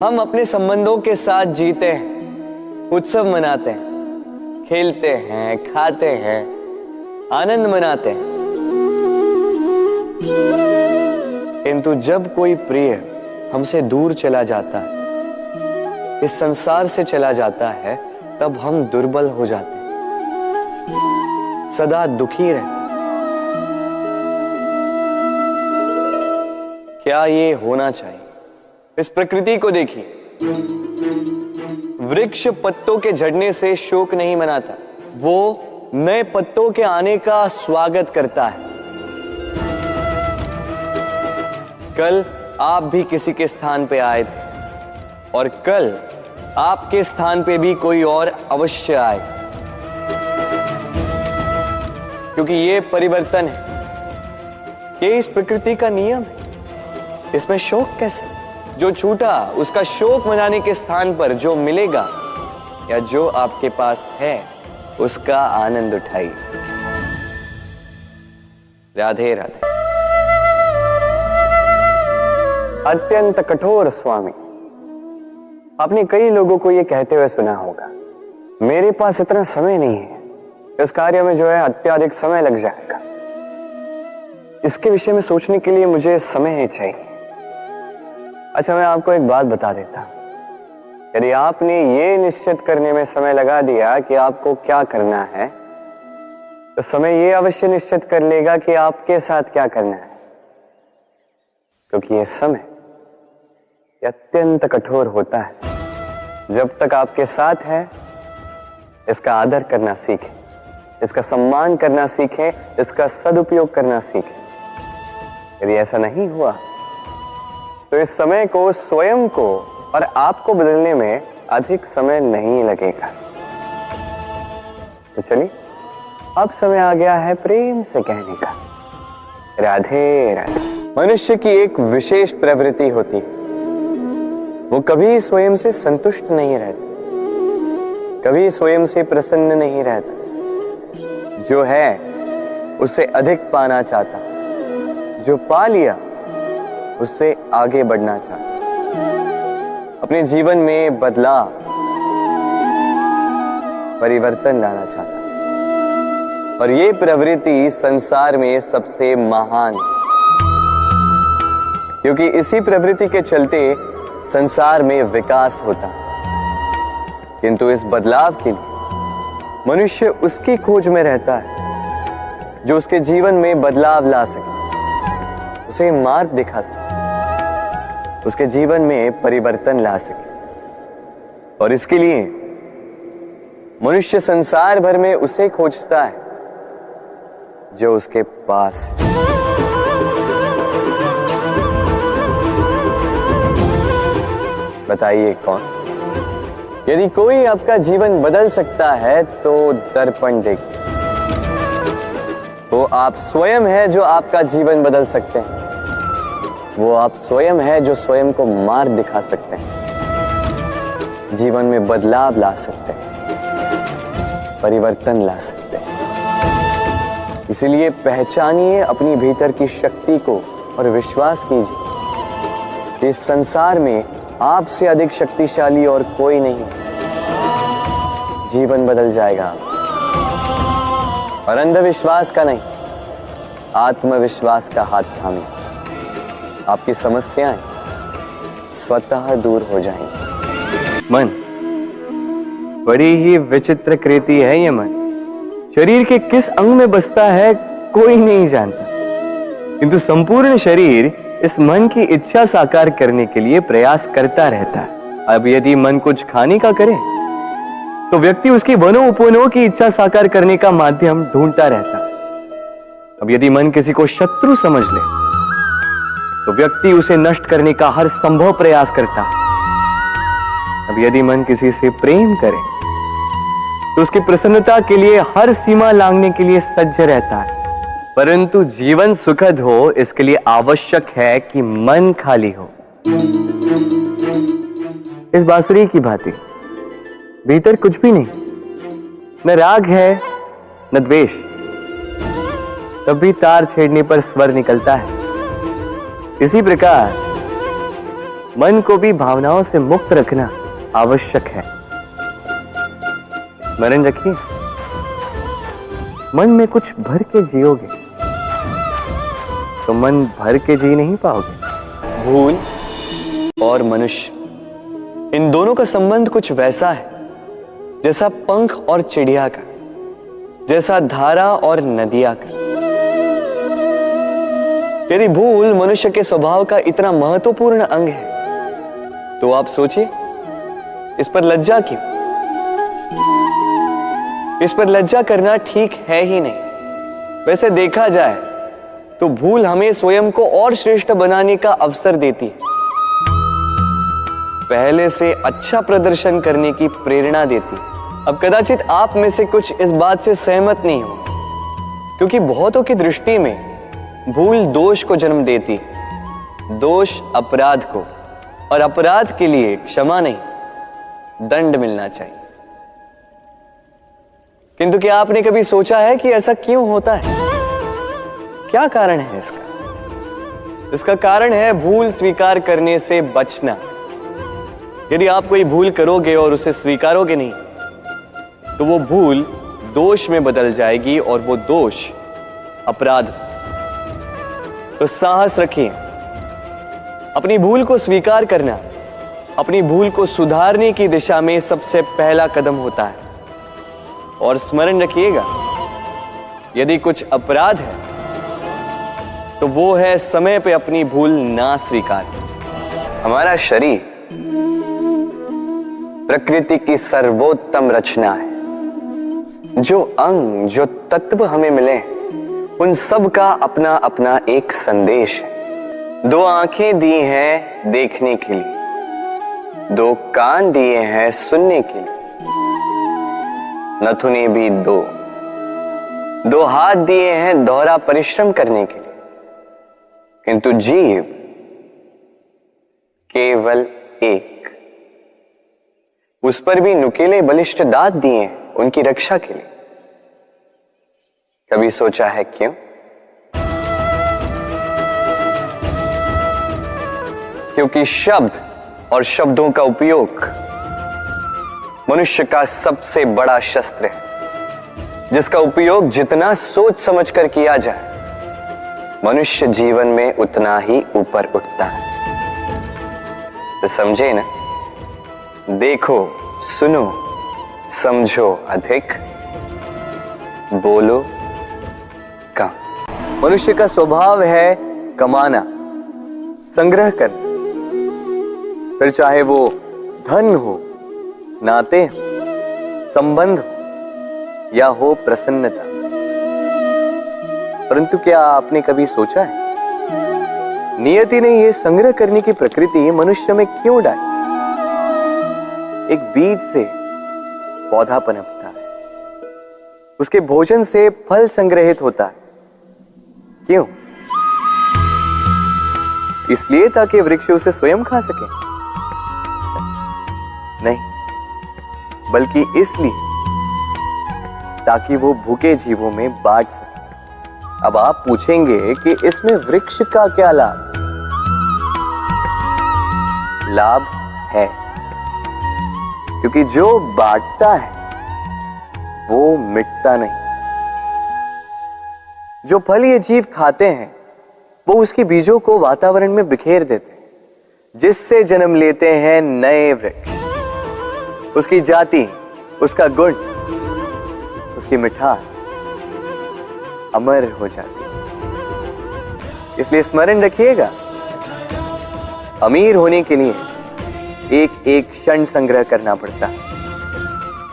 हम अपने संबंधों के साथ जीते हैं, उत्सव मनाते हैं, खेलते हैं, खाते हैं, आनंद मनाते हैं। किंतु जब कोई प्रिय हमसे दूर चला जाता है, इस संसार से चला जाता है, तब हम दुर्बल हो जाते हैं, सदा दुखी रहते हैं। क्या ये होना चाहिए? इस प्रकृति को देखिए, वृक्ष पत्तों के झड़ने से शोक नहीं मनाता, वो नए पत्तों के आने का स्वागत करता है। कल आप भी किसी के स्थान पे आए थे और कल आपके स्थान पे भी कोई और अवश्य आए, क्योंकि ये परिवर्तन है, ये इस प्रकृति का नियम है। इसमें शोक कैसे? जो छूटा उसका शोक मनाने के स्थान पर जो मिलेगा या जो आपके पास है उसका आनंद उठाइए। राधे राधे। अत्यंत कठोर स्वामी। आपने कई लोगों को यह कहते हुए सुना होगा, मेरे पास इतना समय नहीं है, इस कार्य में जो है अत्यधिक समय लग जाएगा, इसके विषय में सोचने के लिए मुझे समय ही चाहिए। अच्छा, मैं आपको एक बात बता देता हूं, यदि आपने ये निश्चित करने में समय लगा दिया कि आपको क्या करना है, तो समय ये अवश्य निश्चित कर लेगा कि आपके साथ क्या करना है, क्योंकि ये समय अत्यंत कठोर होता है। जब तक आपके साथ है, इसका आदर करना सीखें, इसका सम्मान करना सीखें, इसका सदुपयोग करना सीखें। यदि ऐसा नहीं हुआ तो इस समय को, स्वयं को और आपको बदलने में अधिक समय नहीं लगेगा। तो चलिए, अब समय आ गया है प्रेम से कहने का, राधे राधे। मनुष्य की एक विशेष प्रवृत्ति होती है, वो कभी स्वयं से संतुष्ट नहीं रहता, कभी स्वयं से प्रसन्न नहीं रहता। जो है उससे अधिक पाना चाहता, जो पा लिया उससे आगे बढ़ना चाहता, अपने जीवन में बदलाव, परिवर्तन लाना चाहता। और ये प्रवृत्ति संसार में सबसे महान है, क्योंकि इसी प्रवृत्ति के चलते संसार में विकास होता है। किंतु इस बदलाव के लिए मनुष्य उसकी खोज में रहता है जो उसके जीवन में बदलाव ला सके, उसे मार्ग दिखा सके, उसके जीवन में परिवर्तन ला सके। और इसके लिए मनुष्य संसार भर में उसे खोजता है जो उसके पास है। बताइए कौन? यदि कोई आपका जीवन बदल सकता है तो दर्पण देखिए, वो आप स्वयं है जो आपका जीवन बदल सकते हैं, वो आप स्वयं है जो स्वयं को मार्ग दिखा सकते हैं, जीवन में बदलाव ला सकते हैं, परिवर्तन ला सकते हैं। इसलिए पहचानिए अपनी भीतर की शक्ति को और विश्वास कीजिए, इस संसार में आपसे अधिक शक्तिशाली और कोई नहीं। जीवन बदल जाएगा। और अंधविश्वास का नहीं, आत्मविश्वास का हाथ थामिए, आपकी समस्याएं स्वतः दूर हो जाएंगी। मन बड़ी ही विचित्र कृति है। ये मन शरीर के किस अंग में बसता है कोई नहीं जानता, किंतु संपूर्ण शरीर इस मन की इच्छा साकार करने के लिए प्रयास करता रहता है। अब यदि मन कुछ खाने का करे तो व्यक्ति उसकी वनोपवनों की इच्छा साकार करने का माध्यम ढूंढता रहता है। अब यदि मन किसी को शत्रु समझ ले तो व्यक्ति उसे नष्ट करने का हर संभव प्रयास करता है। अब यदि मन किसी से प्रेम करे तो उसकी प्रसन्नता के लिए हर सीमा लांघने के लिए सज्ज रहता है। परंतु जीवन सुखद हो, इसके लिए आवश्यक है कि मन खाली हो। इस बांसुरी की भांति भीतर कुछ भी नहीं, न राग है न द्वेष, तब भी तार छेड़ने पर स्वर निकलता है। इसी प्रकार मन को भी भावनाओं से मुक्त रखना आवश्यक है। स्मरण रखिए, मन में कुछ भर के जियोगे तो मन भर के जी नहीं पाओगे। भूल और मनुष्य, इन दोनों का संबंध कुछ वैसा है जैसा पंख और चिड़िया का, जैसा धारा और नदिया का। यदि भूल मनुष्य के स्वभाव का इतना महत्वपूर्ण अंग है तो आप सोचिए, इस पर लज्जा क्यों? इस पर लज्जा करना ठीक है ही नहीं। वैसे देखा जाए तो भूल हमें स्वयं को और श्रेष्ठ बनाने का अवसर देती है, पहले से अच्छा प्रदर्शन करने की प्रेरणा देती है। अब कदाचित आप में से कुछ इस बात से सहमत नहीं हो, क्योंकि बहुतों की दृष्टि में भूल दोष को जन्म देती है, दोष अपराध को, और अपराध के लिए क्षमा नहीं, दंड मिलना चाहिए। किंतु क्या आपने कभी सोचा है कि ऐसा क्यों होता है? क्या कारण है इसका? इसका कारण है भूल स्वीकार करने से बचना। यदि आप कोई भूल करोगे और उसे स्वीकारोगे नहीं तो वो भूल दोष में बदल जाएगी और वो दोष अपराध। तो साहस रखिए, अपनी भूल को स्वीकार करना अपनी भूल को सुधारने की दिशा में सबसे पहला कदम होता है। और स्मरण रखिएगा, यदि कुछ अपराध है तो वो है समय पे अपनी भूल ना स्वीकार। हमारा शरीर प्रकृति की सर्वोत्तम रचना है। जो अंग, जो तत्व हमें मिले, उन सब का अपना अपना एक संदेश है। दो आंखें दी हैं देखने के लिए, दो कान दिए हैं सुनने के लिए, नथुने भी दो हाथ दिए हैं दोहरा परिश्रम करने के लिए, किंतु जीव केवल एक। उस पर भी नुकीले बलिष्ठ दांत दिए हैं उनकी रक्षा के लिए। कभी सोचा है क्यों? क्योंकि शब्द और शब्दों का उपयोग मनुष्य का सबसे बड़ा शस्त्र है, जिसका उपयोग जितना सोच समझ कर किया जाए, मनुष्य जीवन में उतना ही ऊपर उठता है। तो समझे ना? देखो, सुनो, समझो अधिक, बोलो कम। मनुष्य का स्वभाव है कमाना, संग्रह करना, फिर चाहे वो धन हो, नाते हो, संबंध हो, या हो प्रसन्नता। परंतु क्या आपने कभी सोचा है, नियति ने यह संग्रह करने की प्रकृति मनुष्य में क्यों डाली? एक बीज से पौधा पनपता है, उसके भोजन से फल संग्रहित होता है। क्यों? इसलिए ताकि वृक्ष उसे स्वयं खा सके? नहीं, बल्कि इसलिए ताकि वो भूखे जीवों में बांट सके। अब आप पूछेंगे कि इसमें वृक्ष का क्या लाभ? लाभ है, क्योंकि जो बांटता है वो मिटता नहीं। जो फल ये जीव खाते हैं वो उसके बीजों को वातावरण में बिखेर देते हैं, जिससे जन्म लेते हैं नए वृक्ष। उसकी जाति, उसका गुण, उसकी मिठास अमर हो जाती है। इसलिए स्मरण रखिएगा, अमीर होने के लिए एक एक क्षण संग्रह करना पड़ता है,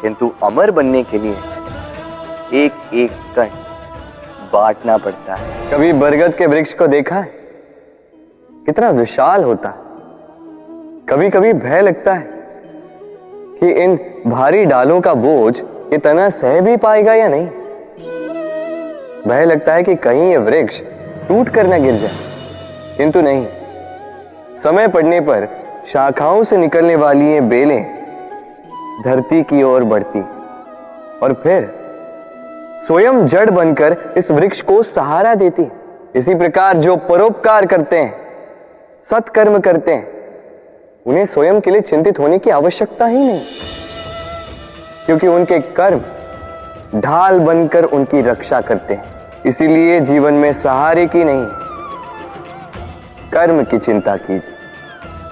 किंतु अमर बनने के लिए एक एक कण बांटना पड़ता है। कभी बरगद के वृक्ष को देखा है? कितना विशाल होता है। कभी कभी भय लगता है कि इन भारी डालों का बोझ ये तना सह भी पाएगा या नहीं। भय लगता है कि कहीं ये वृक्ष टूट कर न गिर जाए, किंतु नहीं। समय पड़ने पर शाखाओं से निकलने वाली ये बेलें धरती की ओर बढ़ती और फिर स्वयं जड़ बनकर इस वृक्ष को सहारा देती। इसी प्रकार जो परोपकार करते हैं, सत्कर्म करते हैं, उन्हें स्वयं के लिए चिंतित होने की आवश्यकता ही नहीं, क्योंकि उनके कर्म ढाल बनकर उनकी रक्षा करते हैं। इसीलिए जीवन में सहारे की नहीं, कर्म की चिंता कीजिए।